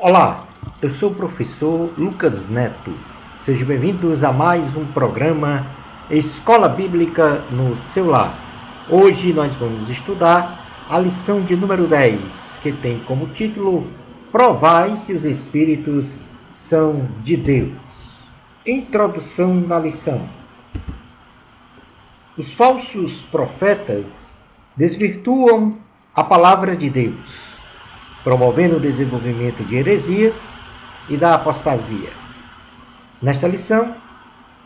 Olá, eu sou o professor Lucas Neto. Sejam bem-vindos a mais um programa Escola Bíblica no seu lar. Hoje nós vamos estudar a lição de número 10, que tem como título Provai se os Espíritos são de Deus. Introdução na lição. Os falsos profetas desvirtuam a palavra de Deus, promovendo o desenvolvimento de heresias e da apostasia. Nesta lição,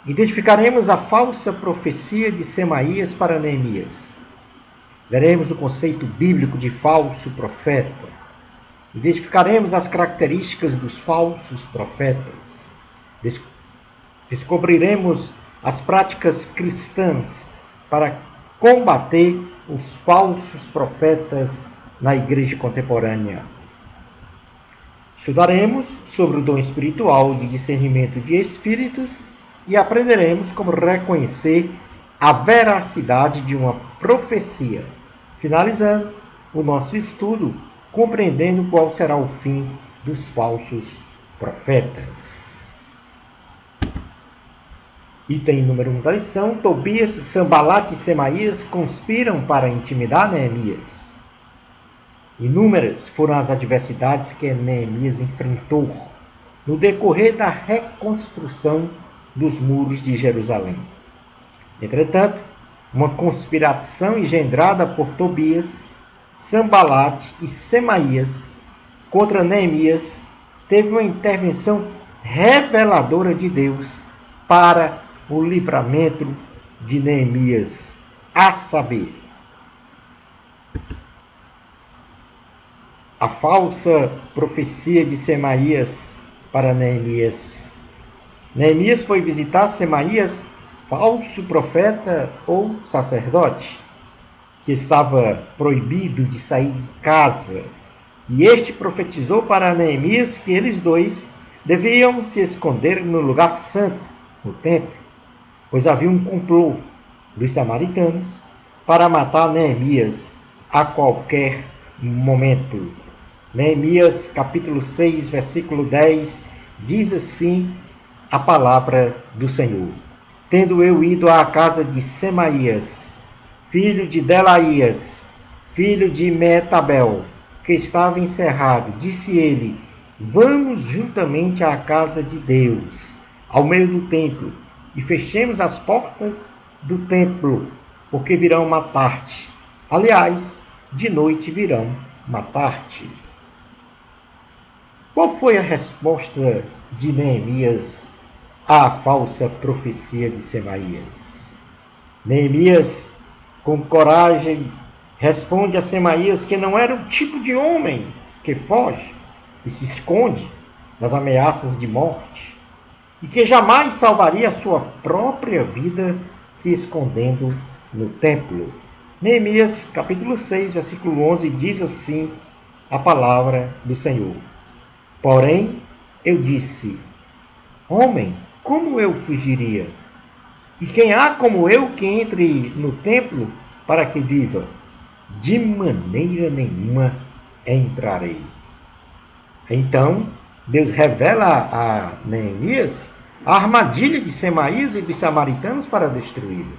identificaremos a falsa profecia de Semaías para Neemias. Veremos o conceito bíblico de falso profeta. Identificaremos as características dos falsos profetas. Descobriremos as práticas cristãs para combater os falsos profetas na igreja contemporânea. Estudaremos sobre o dom espiritual de discernimento de espíritos e aprenderemos como reconhecer a veracidade de uma profecia, finalizando o nosso estudo compreendendo qual será o fim dos falsos profetas. Item número 1 da lição: Tobias, Sanbalate e Semaías conspiram para intimidar Neemias. Inúmeras foram as adversidades que Neemias enfrentou no decorrer da reconstrução dos muros de Jerusalém. Entretanto, uma conspiração engendrada por Tobias, Sanbalate e Semaías contra Neemias teve uma intervenção reveladora de Deus para o livramento de Neemias, a saber, a falsa profecia de Semaías para Neemias. Neemias foi visitar Semaías, falso profeta ou sacerdote, que estava proibido de sair de casa. E este profetizou para Neemias que eles dois deviam se esconder no lugar santo, no templo, pois havia um complô dos samaritanos para matar Neemias a qualquer momento. Neemias capítulo 6, versículo 10, diz assim a palavra do Senhor: Tendo eu ido à casa de Semaías, filho de Delaías, filho de Metabel, que estava encerrado, disse ele: Vamos juntamente à casa de Deus, ao meio do templo, e fechemos as portas do templo, porque virão matar-te. Aliás, de noite virão matar-te. Qual foi a resposta de Neemias à falsa profecia de Semaías? Neemias, com coragem, responde a Semaías que não era o tipo de homem que foge e se esconde das ameaças de morte, e que jamais salvaria a sua própria vida se escondendo no templo. Neemias, capítulo 6, versículo 11, diz assim a palavra do Senhor: Porém, eu disse: Homem, como eu fugiria? E quem há como eu que entre no templo para que viva? De maneira nenhuma entrarei. Então, Deus revela a Neemias a armadilha de Semaías e dos samaritanos para destruí-lo.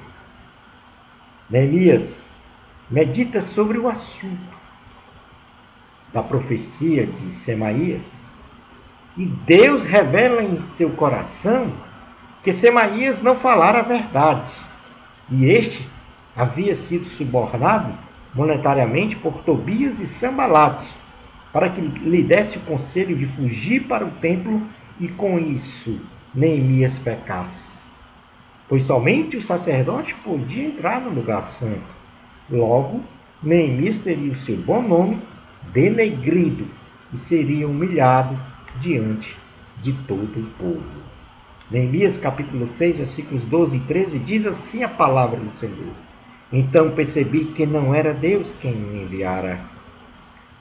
Neemias medita sobre o assunto da profecia de Semaías. E Deus revela em seu coração que Semaías não falara a verdade. E este havia sido subornado monetariamente por Tobias e Sanbalate, para que lhe desse o conselho de fugir para o templo e com isso Neemias pecasse. Pois somente o sacerdote podia entrar no lugar santo. Logo, Neemias teria o seu bom nome denegrido e seria humilhado diante de todo o povo. Neemias capítulo 6, versículos 12 e 13, diz assim a palavra do Senhor: Então percebi que não era Deus quem me enviara.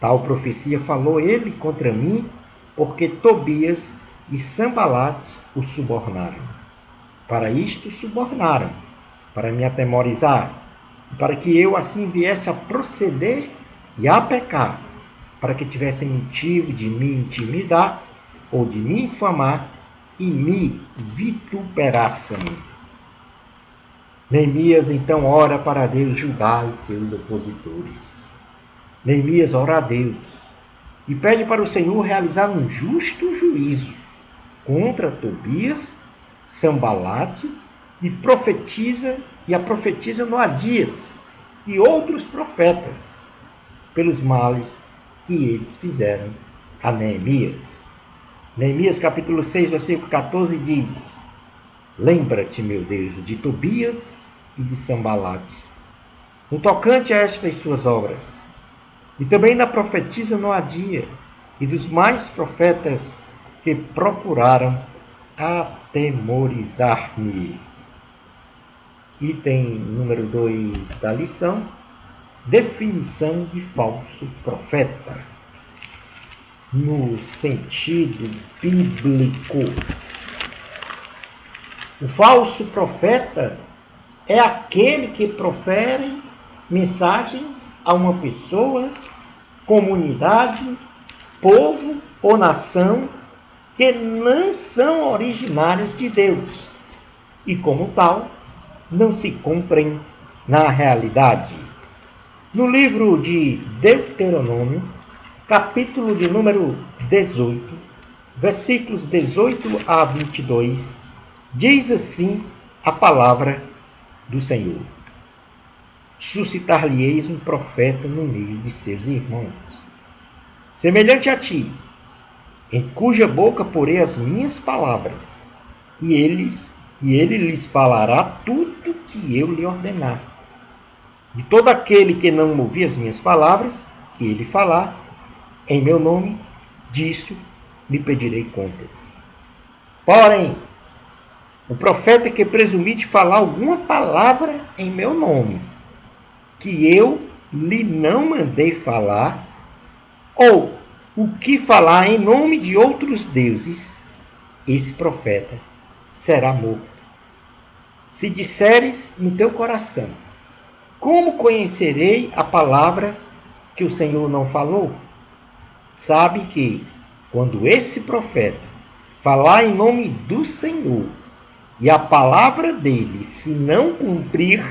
Tal profecia falou ele contra mim, porque Tobias e Sanbalate o subornaram. Para isto subornaram, para me atemorizar, para que eu assim viesse a proceder e a pecar. para que tivessem motivo de me intimidar ou de me infamar e me vituperassem. Neemias então ora para Deus julgar os seus opositores. Neemias ora a Deus e pede para o Senhor realizar um justo juízo contra Tobias, Sambalate e a profetisa Noadias e outros profetas pelos males que eles fizeram a Neemias. Neemias capítulo 6, versículo 14 diz: Lembra-te, meu Deus, de Tobias e de Sambalate, no tocante a estas suas obras, e também da profetisa Noadia e dos mais profetas que procuraram atemorizar-me. Item número 2 da lição: definição de falso profeta. No sentido bíblico, o falso profeta é aquele que profere mensagens a uma pessoa, comunidade, povo ou nação que não são originárias de Deus e, como tal, não se cumprem na realidade. No livro de Deuteronômio, capítulo de número 18, versículos 18 a 22, diz assim a palavra do Senhor: suscitar-lhe-eis um profeta no meio de seus irmãos, semelhante a ti, em cuja boca porei as minhas palavras, e ele lhes falará tudo que eu lhe ordenar. De todo aquele que não ouvir as minhas palavras, que ele falar, em meu nome, disso lhe pedirei contas. Porém, o profeta que presumir de falar alguma palavra em meu nome, que eu lhe não mandei falar, ou o que falar em nome de outros deuses, esse profeta será morto. Se disseres no teu coração: como conhecerei a palavra que o Senhor não falou? Sabe que, quando esse profeta falar em nome do Senhor, e a palavra dele se não cumprir,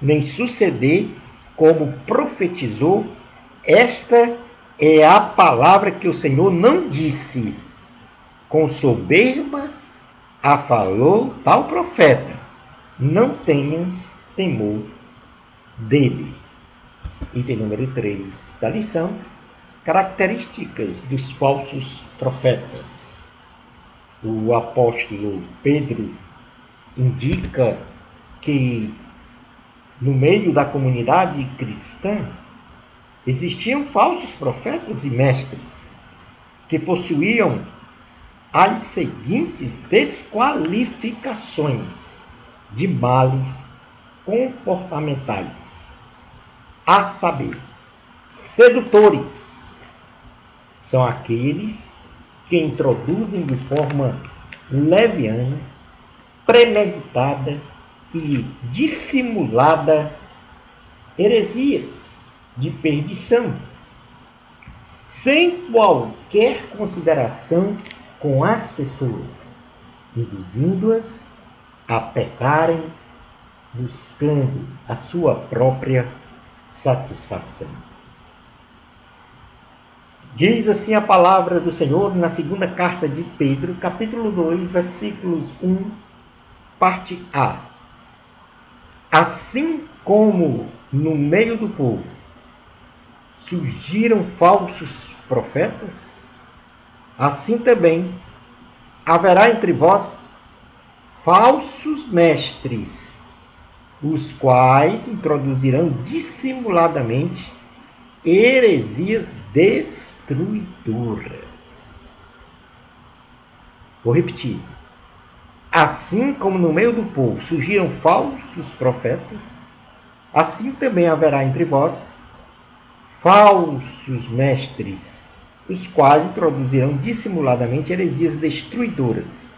nem suceder como profetizou, esta é a palavra que o Senhor não disse. Com soberba a falou tal profeta. Não tenhas temor dele. Item número 3 da lição: características dos falsos profetas. O apóstolo Pedro indica que no meio da comunidade cristã existiam falsos profetas e mestres que possuíam as seguintes desqualificações de males comportamentais, a saber, sedutores são aqueles que introduzem de forma leviana, premeditada e dissimulada heresias de perdição, sem qualquer consideração com as pessoas, induzindo-as a pecarem, buscando a sua própria satisfação. Diz assim a palavra do Senhor na segunda carta de Pedro, capítulo 2, versículos 1, parte A. Assim como no meio do povo surgiram falsos profetas, assim também haverá entre vós falsos mestres, os quais introduzirão dissimuladamente heresias destruidoras. Vou repetir. Assim como no meio do povo surgiram falsos profetas, assim também haverá entre vós falsos mestres, os quais introduzirão dissimuladamente heresias destruidoras.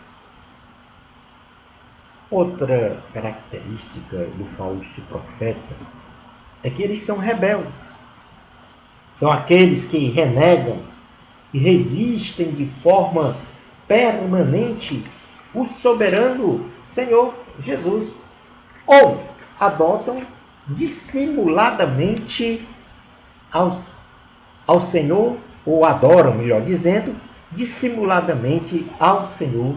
Outra característica do falso profeta é que eles são rebeldes. São aqueles que renegam e resistem de forma permanente o soberano Senhor Jesus, ou adotam dissimuladamente ao Senhor, ou adoram, melhor dizendo, dissimuladamente ao Senhor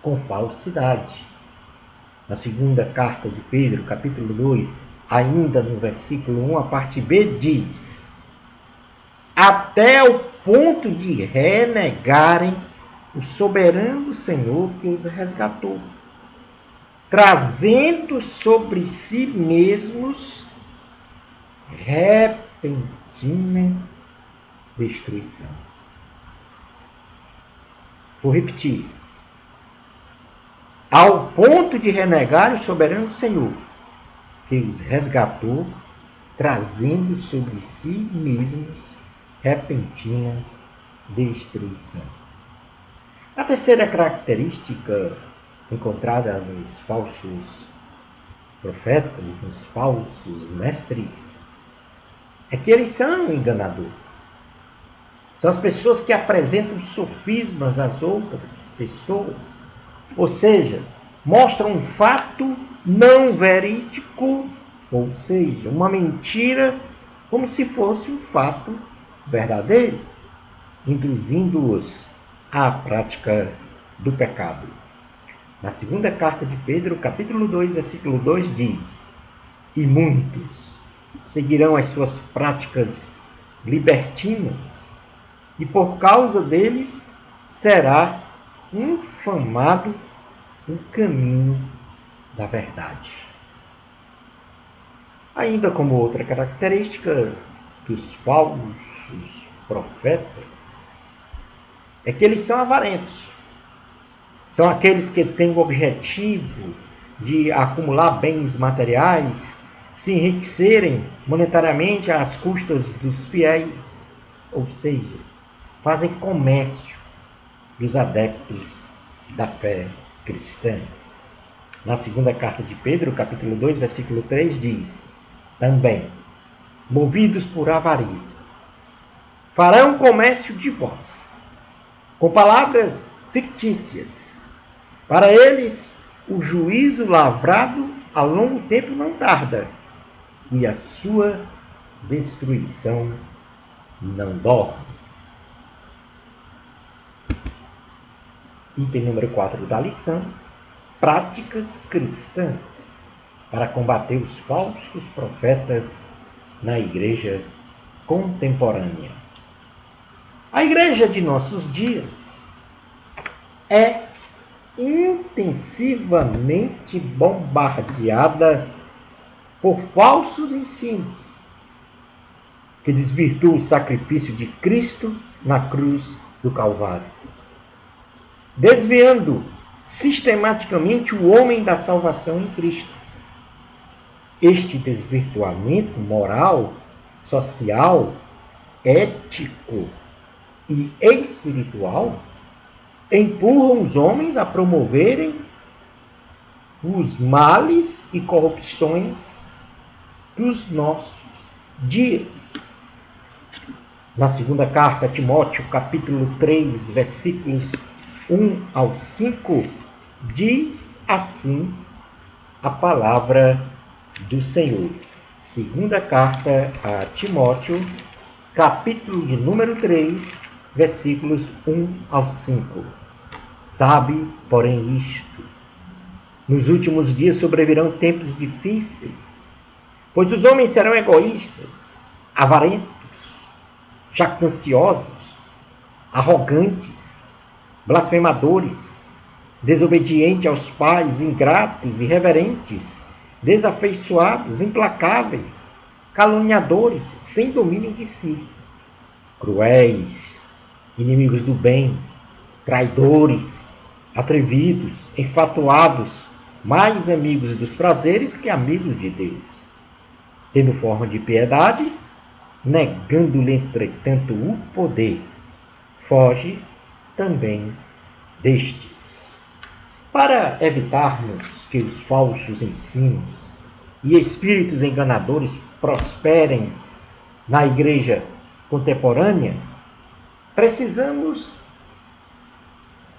com falsidade. Na segunda carta de Pedro, capítulo 2, ainda no versículo 1, a parte B, diz: até o ponto de renegarem o soberano Senhor que os resgatou, trazendo sobre si mesmos repentina destruição. Vou repetir. Ao ponto de renegar o soberano Senhor que os resgatou, trazendo sobre si mesmos repentina destruição. A terceira característica encontrada nos falsos profetas, nos falsos mestres, é que eles são enganadores. São as pessoas que apresentam sofismas às outras pessoas, ou seja, mostram um fato não verídico, ou seja, uma mentira, como se fosse um fato verdadeiro, induzindo-os à prática do pecado. Na segunda carta de Pedro, capítulo 2, versículo 2, diz: e muitos seguirão as suas práticas libertinas, e por causa deles será infamado o caminho da verdade. Ainda como outra característica dos falsos profetas, é que eles são avarentos. São aqueles que têm o objetivo de acumular bens materiais, se enriquecerem monetariamente às custas dos fiéis, ou seja, fazem comércio dos adeptos da fé cristã. Na segunda carta de Pedro, capítulo 2, versículo 3, diz: também, movidos por avaricia, farão comércio de vós, com palavras fictícias. Para eles, o juízo lavrado a longo tempo não tarda, e a sua destruição não dorme. Item número 4 da lição: práticas cristãs para combater os falsos profetas na igreja contemporânea. A igreja de nossos dias é intensivamente bombardeada por falsos ensinos que desvirtuam o sacrifício de Cristo na cruz do Calvário, desviando sistematicamente o homem da salvação em Cristo. Este desvirtuamento moral, social, ético e espiritual empurram os homens a promoverem os males e corrupções dos nossos dias. Na segunda carta a Timóteo, capítulo 3, versículos 1 ao 5, diz assim a palavra do Senhor. Segunda carta a Timóteo, capítulo de número 3, versículos 1 ao 5. Sabe, porém, isto: nos últimos dias sobrevirão tempos difíceis, pois os homens serão egoístas, avarentos, jactanciosos, arrogantes, blasfemadores, desobedientes aos pais, ingratos, irreverentes, desafeiçoados, implacáveis, caluniadores, sem domínio de si, cruéis, inimigos do bem, traidores, atrevidos, enfatuados, mais amigos dos prazeres que amigos de Deus, tendo forma de piedade, negando-lhe, entretanto, o poder, foge também destes. Para evitarmos que os falsos ensinos e espíritos enganadores prosperem na igreja contemporânea, precisamos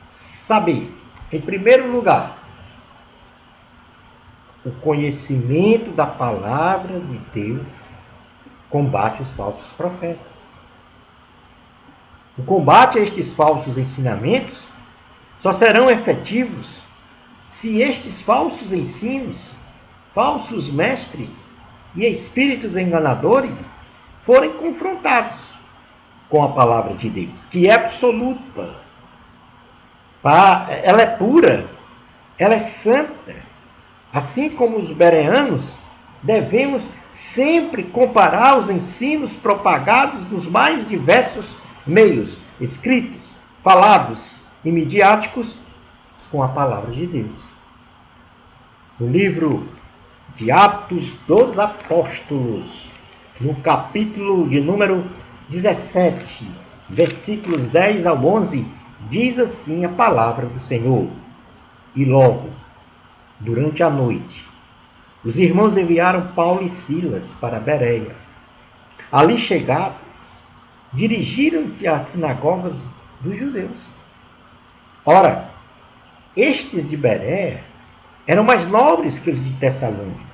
saber, em primeiro lugar, o conhecimento da palavra de Deus combate os falsos profetas. O combate a estes falsos ensinamentos só serão efetivos se estes falsos ensinos, falsos mestres e espíritos enganadores forem confrontados com a palavra de Deus, que é absoluta. Ela é pura, ela é santa. Assim como os bereanos, devemos sempre comparar os ensinos propagados nos mais diversos meios, escritos, falados e midiáticos, com a palavra de Deus. No livro de Atos dos Apóstolos, no capítulo de número 17, versículos 10 ao 11, diz assim a palavra do Senhor: E logo, durante a noite, os irmãos enviaram Paulo e Silas para Bereia. Ali chegados, dirigiram-se às sinagogas dos judeus. Ora, estes de Bereia eram mais nobres que os de Tessalônica,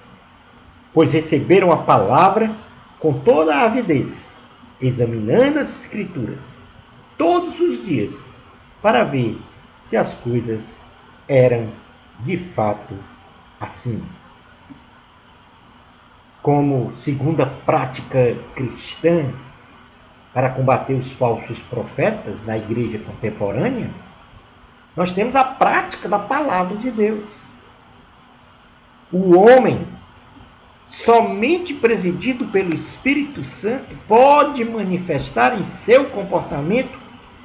pois receberam a palavra com toda a avidez, examinando as Escrituras todos os dias, para ver se as coisas eram de fato assim. Como segunda prática cristã para combater os falsos profetas na igreja contemporânea, nós temos a prática da palavra de Deus. O homem, somente presidido pelo Espírito Santo, pode manifestar em seu comportamento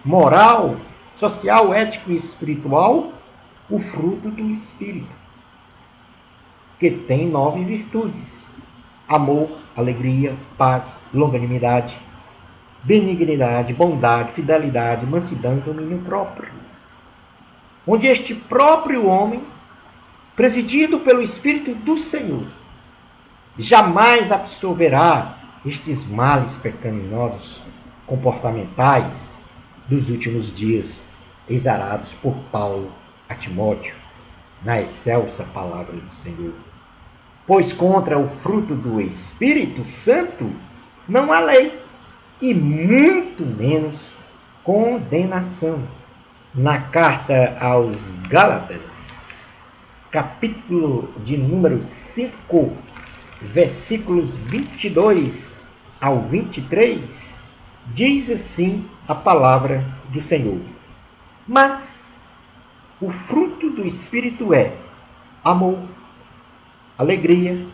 moral, social, ético e espiritual o fruto do Espírito, que tem 9 virtudes: amor, alegria, paz, longanimidade, benignidade, bondade, fidelidade, mansidão e domínio próprio. Onde este próprio homem, presidido pelo Espírito do Senhor, jamais absorverá estes males pecaminosos comportamentais dos últimos dias, exarados por Paulo a Timóteo, na excelsa palavra do Senhor. Pois contra o fruto do Espírito Santo não há lei, e muito menos condenação. Na carta aos Gálatas, capítulo de número 5, versículos 22 ao 23, diz assim a palavra do Senhor: Mas o fruto do Espírito é amor, alegria,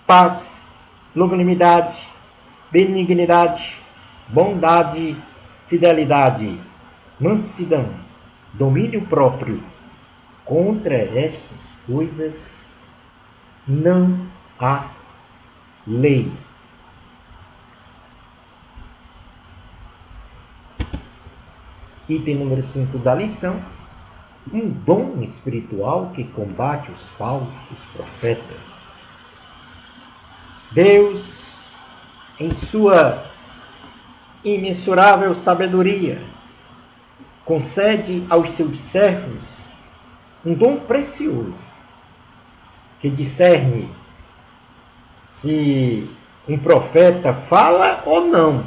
paz, longanimidade, benignidade, bondade, fidelidade, mansidão, domínio próprio. Contra estas coisas não há lei. Item número 5 da lição: um dom espiritual que combate os falsos profetas. Deus, em sua imensurável sabedoria, concede aos seus servos um dom precioso que discerne se um profeta fala ou não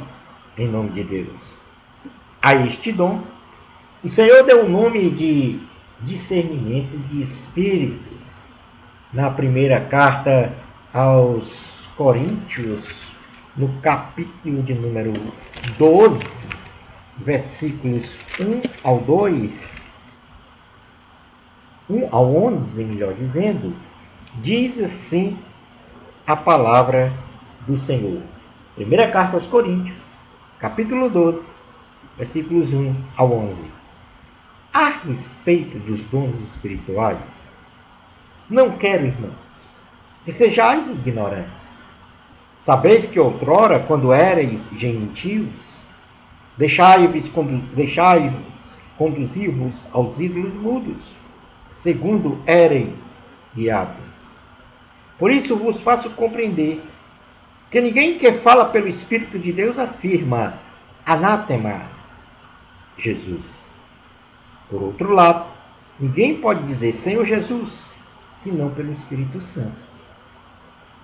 em nome de Deus. A este dom, o Senhor deu o nome de discernimento de espíritos. Na primeira carta aos Coríntios, no capítulo de número 12, versículos 1 ao 2, 1 ao 11, melhor dizendo, diz assim a palavra do Senhor. Primeira carta aos Coríntios, capítulo 12, versículos 1 ao 11. A respeito dos dons espirituais, não quero, irmãos, que sejais ignorantes. Sabeis que outrora, quando éreis gentios, deixai-vos conduzir-vos aos ídolos mudos, segundo éreis guiados. Por isso vos faço compreender Que ninguém que fala pelo Espírito de Deus afirma anátema Jesus. Por outro lado, ninguém pode dizer Senhor Jesus, senão pelo Espírito Santo.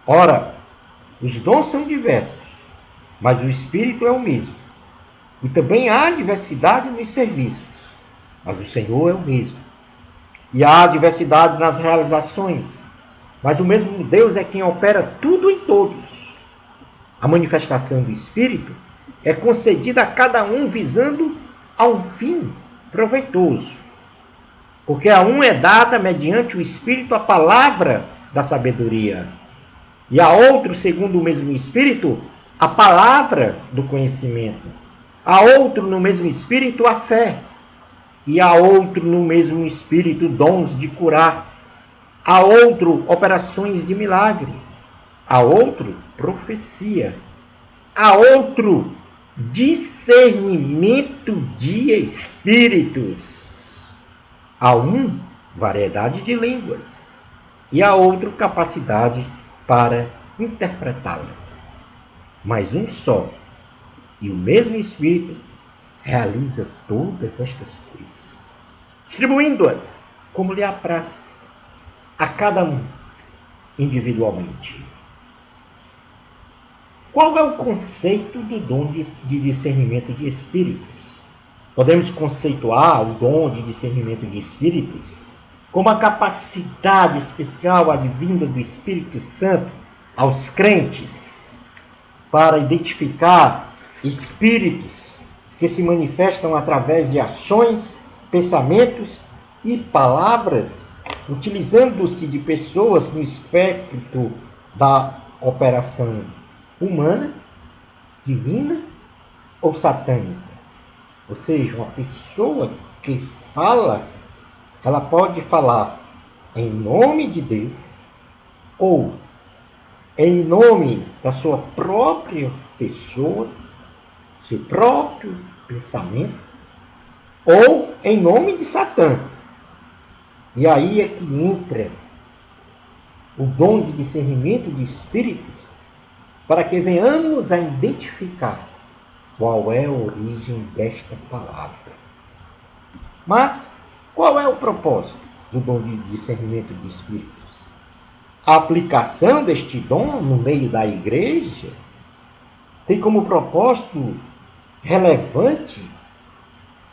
Ora, os dons são diversos, mas o Espírito é o mesmo. E também há diversidade nos serviços, mas o Senhor é o mesmo. E há diversidade nas realizações, mas o mesmo Deus é quem opera tudo em todos. A manifestação do Espírito é concedida a cada um visando a um fim proveitoso. Porque a um é dada mediante o Espírito a palavra da sabedoria, e a outro, segundo o mesmo Espírito, a palavra do conhecimento. A outro, no mesmo Espírito, a fé. E a outro, no mesmo Espírito, dons de curar. A outro, operações de milagres. A outro, profecia. A outro, discernimento de espíritos. A um, variedade de línguas. E a outro, capacidade para interpretá-las. Mas um só e o mesmo Espírito realiza todas estas coisas, distribuindo-as como lhe apraz a cada um individualmente. Qual é o conceito do dom de discernimento de espíritos? Podemos conceituar o dom de discernimento de espíritos como a capacidade especial advinda do Espírito Santo aos crentes para identificar espíritos que se manifestam através de ações, pensamentos e palavras, utilizando-se de pessoas no espectro da operação humana, divina ou satânica. Ou seja, uma pessoa que fala, ela pode falar em nome de Deus ou em nome da sua própria pessoa, seu próprio pensamento, ou em nome de Satã. E aí é que entra o dom de discernimento de espíritos, para que venhamos a identificar qual é a origem desta palavra. Mas qual é o propósito do dom de discernimento de espíritos? A aplicação deste dom no meio da igreja tem como propósito relevante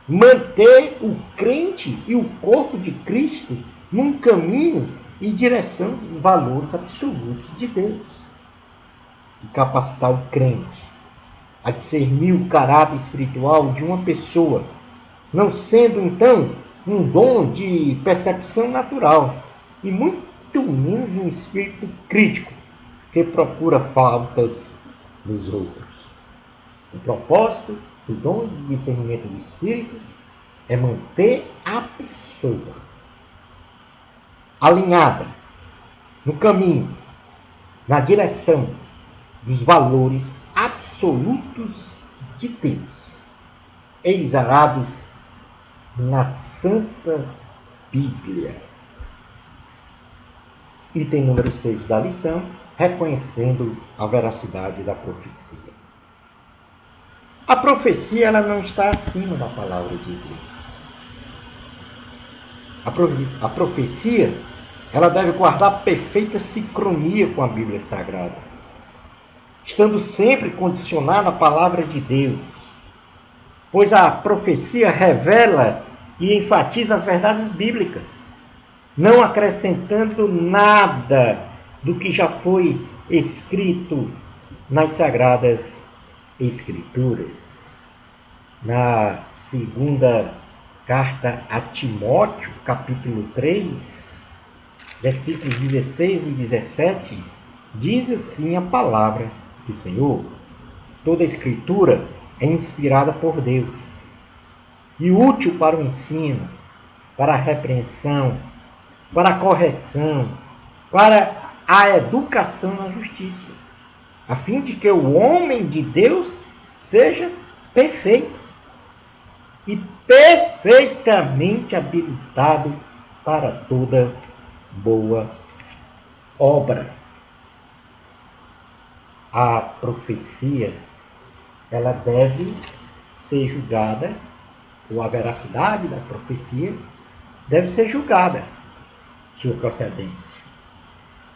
manter o crente e o corpo de Cristo num caminho e direção dos valores absolutos de Deus. E capacitar o crente a discernir o caráter espiritual de uma pessoa, não sendo, então, um dom de percepção natural, e muito menos um espírito crítico que procura faltas nos outros. O propósito do dom de discernimento de espíritos é manter a pessoa alinhada no caminho, na direção dos valores absolutos de Deus, exarados na Santa Bíblia. Item número 6 da lição, reconhecendo a veracidade da profecia. A profecia, ela não está acima da palavra de Deus. A profecia, ela deve guardar perfeita sincronia com a Bíblia Sagrada, estando sempre condicionada à palavra de Deus, pois a profecia revela e enfatiza as verdades bíblicas, não acrescentando nada do que já foi escrito nas Sagradas Escrituras. Na segunda carta a Timóteo, capítulo 3, versículos 16 e 17, diz assim a palavra do Senhor: toda a Escritura é inspirada por Deus e útil para o ensino, para a repreensão, para a correção, para a educação na justiça, a fim de que o homem de Deus seja perfeito e perfeitamente habilitado para toda boa obra. A profecia, ela deve ser julgada, ou a veracidade da profecia deve ser julgada, sua procedência.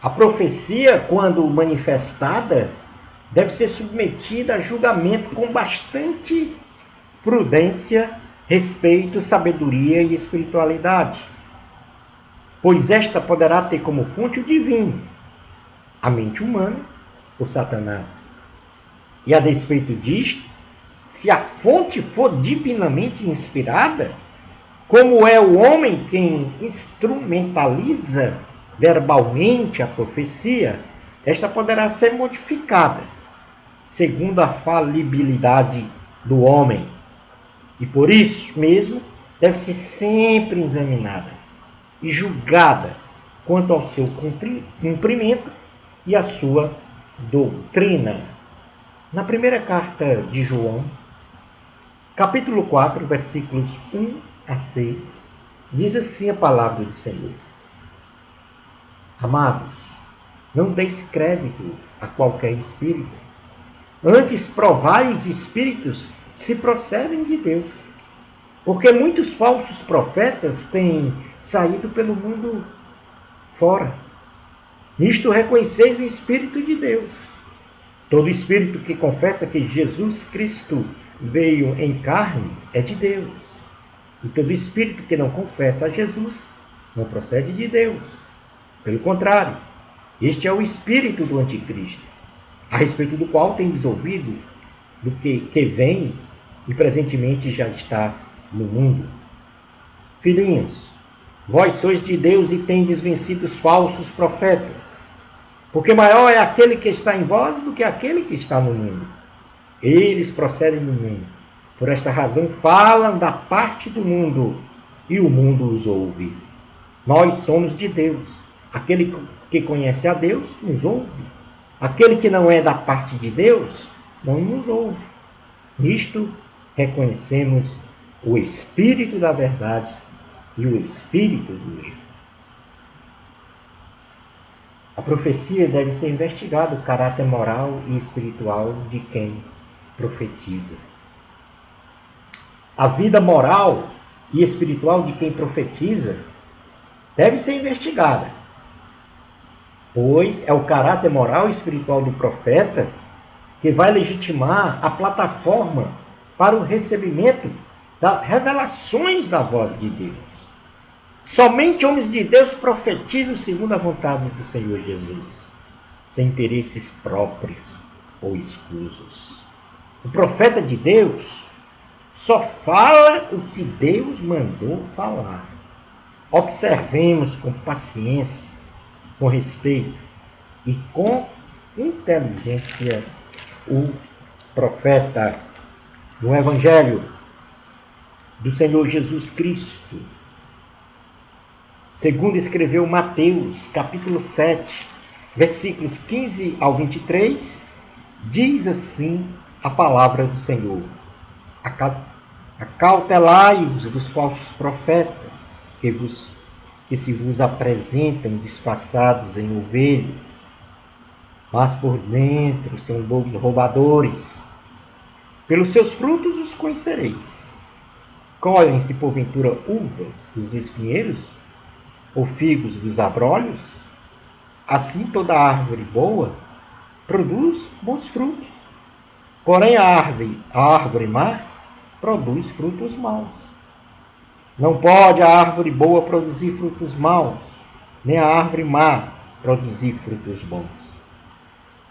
A profecia, quando manifestada, deve ser submetida a julgamento com bastante prudência, respeito, sabedoria e espiritualidade, pois esta poderá ter como fonte o divino, a mente humana, o Satanás. E a despeito disto, se a fonte for divinamente inspirada, como é o homem quem instrumentaliza verbalmente a profecia, esta poderá ser modificada, segundo a falibilidade do homem. E por isso mesmo, deve ser sempre examinada e julgada quanto ao seu cumprimento e à sua doutrina. Na primeira carta de João, capítulo 4, versículos 1 a 6, diz assim a palavra do Senhor: Amados, não deis crédito a qualquer espírito, antes provai os espíritos se procedem de Deus, porque muitos falsos profetas têm saído pelo mundo fora. Nisto reconheceis o Espírito de Deus. Todo espírito que confessa que Jesus Cristo veio em carne é de Deus. E todo espírito que não confessa a Jesus não procede de Deus. Pelo contrário, este é o espírito do anticristo, a respeito do qual tendes ouvido do que vem e presentemente já está no mundo. Filhinhos, vós sois de Deus e tendes vencido os falsos profetas, porque maior é aquele que está em vós do que aquele que está no mundo. Eles procedem do mundo, por esta razão falam da parte do mundo, e o mundo os ouve. Nós somos de Deus. Aquele que conhece a Deus nos ouve. Aquele que não é da parte de Deus não nos ouve. Nisto reconhecemos o espírito da verdade e o espírito do erro. A profecia deve ser investigada o caráter moral e espiritual de quem profetiza. A vida moral e espiritual de quem profetiza deve ser investigada, pois é o caráter moral e espiritual do profeta que vai legitimar a plataforma para o recebimento das revelações da voz de Deus. Somente homens de Deus profetizam segundo a vontade do Senhor Jesus, sem interesses próprios ou escusos. O profeta de Deus só fala o que Deus mandou falar. Observemos com paciência, com respeito e com inteligência o profeta no Evangelho do Senhor Jesus Cristo, segundo escreveu Mateus, capítulo 7, versículos 15 ao 23, diz assim a palavra do Senhor: Acautelai-vos dos falsos profetas, que se vos apresentam disfarçados em ovelhas, mas por dentro são lobos roubadores. Pelos seus frutos os conhecereis. Colhem-se porventura uvas dos espinheiros, ou figos dos abrolhos? Assim toda árvore boa produz bons frutos. Porém a árvore má produz frutos maus. Não pode a árvore boa produzir frutos maus, nem a árvore má produzir frutos bons.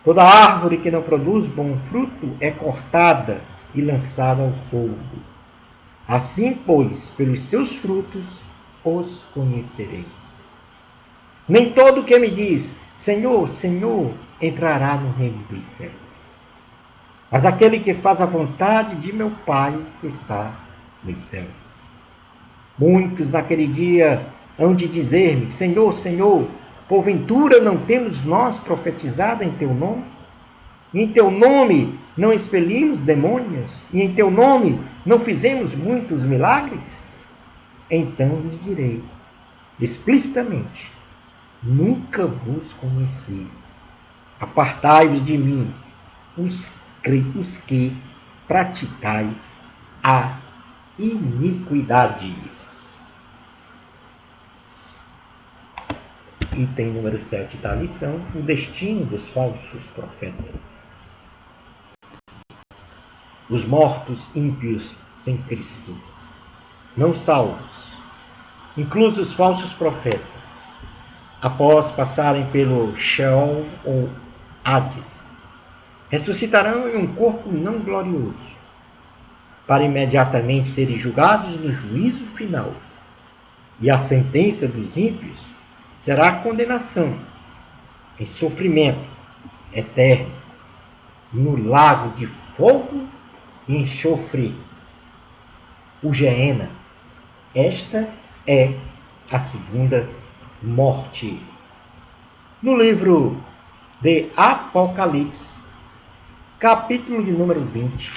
Toda árvore que não produz bom fruto é cortada e lançada ao fogo. Assim, pois, pelos seus frutos os conhecereis. Nem todo que me diz, Senhor, Senhor, entrará no reino dos céus, mas aquele que faz a vontade de meu Pai que está nos céus. Muitos naquele dia hão de dizer-me, Senhor, Senhor, porventura não temos nós profetizado em teu nome? E em teu nome não expelimos demônios? E em teu nome não fizemos muitos milagres? Então lhes direi explicitamente, nunca vos conheci. Apartai-vos de mim, os que praticais a iniquidade. Item número 7 da lição: o destino dos falsos profetas. Os mortos ímpios sem Cristo, não salvos, inclusos os falsos profetas, após passarem pelo Sheol ou Hades, ressuscitarão em um corpo não glorioso, para imediatamente serem julgados no juízo final. E a sentença dos ímpios será a condenação, em sofrimento eterno, no lago de fogo e enxofre, o Geena. Esta é a segunda morte. No livro de Apocalipse, capítulo de número 20,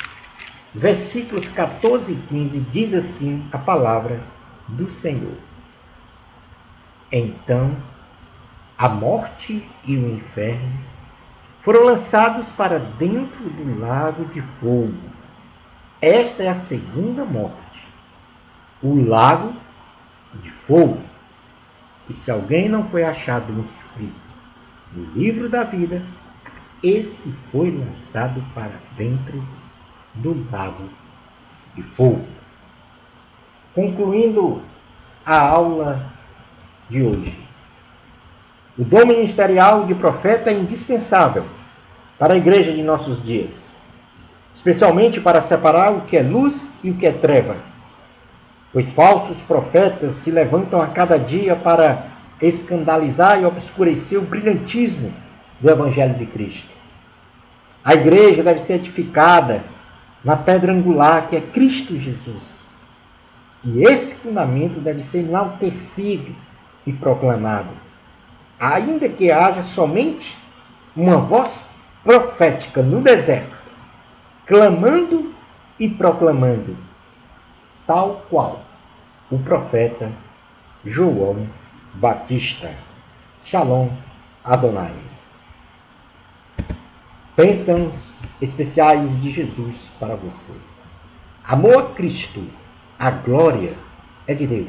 versículos 14 e 15, diz assim a palavra do Senhor: Então a morte e o inferno foram lançados para dentro do lago de fogo. Esta é a segunda morte, o lago de fogo. E se alguém não foi achado inscrito no livro da vida, esse foi lançado para dentro do lago de fogo. Concluindo a aula de hoje, o dom ministerial de profeta é indispensável para a igreja de nossos dias, especialmente para separar o que é luz e o que é treva, pois falsos profetas se levantam a cada dia para escandalizar e obscurecer o brilhantismo do Evangelho de Cristo. A igreja deve ser edificada na pedra angular, que é Cristo Jesus. E esse fundamento deve ser enaltecido e proclamado, ainda que haja somente uma voz profética no deserto, clamando e proclamando, tal qual o profeta João Batista. Shalom Adonai. Bênçãos especiais de Jesus para você. Amor a Cristo, a glória é de Deus.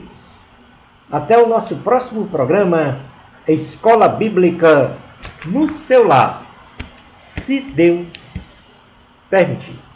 Até o nosso próximo programa, Escola Bíblica no seu lar, se Deus permitir.